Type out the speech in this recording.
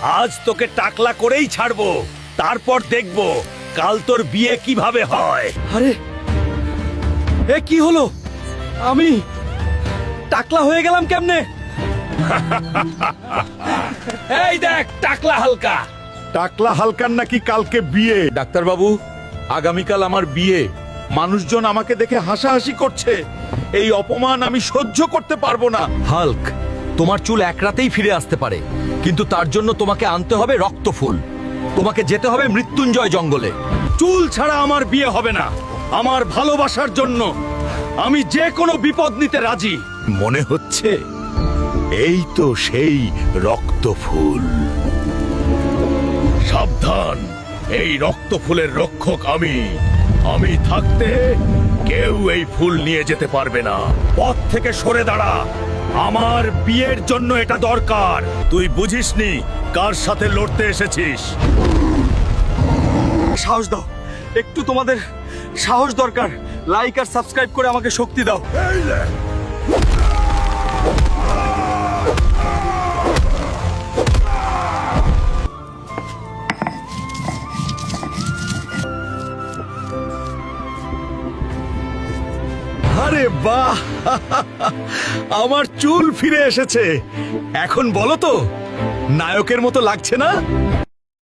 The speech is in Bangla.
আজ তোকে টাকলা করেই ছাড়বো, তারপর দেখবো কাল তোর বিয়ে কিভাবে হয়। আরে এ কি হলো? আমি টাকলা হয়ে গেলাম কেমনে? এই দেখ টাকলা হালকা। টাকলা হালকার নাকি কালকে বিয়ে। ডাক্তারবাবু, আগামীকাল আমার বিয়ে। মানুষজন আমাকে দেখে হাসাহাসি করছে। এই অপমান আমি সহ্য করতে পারবো না। হাল্ক, তোমার চুল এক রাতেই ফিরে আসতে পারে, কিন্তু তার জন্য তোমাকে আনতে হবে রক্তফুল। তোমাকে যেতে হবে মৃত্যুঞ্জয় জঙ্গলে। চুল ছাড়া আমার বিয়ে হবে না। আমার ভালোবাসার জন্য আমি যে কোনো বিপদ নিতে রাজি। মনে হচ্ছে এই তো সেই রক্তফুল। সাবধান, এই রক্ত ফুলের রক্ষক আমি। আমি থাকতে কেউ এই ফুল নিয়ে যেতে পারবে না। পথ থেকে সরে দাঁড়া, আমার বিয়ের জন্য এটা দরকার। তুই বুঝিসনি কার সাথে লড়তে এসেছিস। সাহস দাও, একটু তোমাদের সাহস দরকার। লাইক আর সাবস্ক্রাইব করে আমাকে শক্তি দাও। আরে বাহ, আমার চুল ফিরে এসেছে। এখন বলো তো, নায়কের মতো লাগছে না?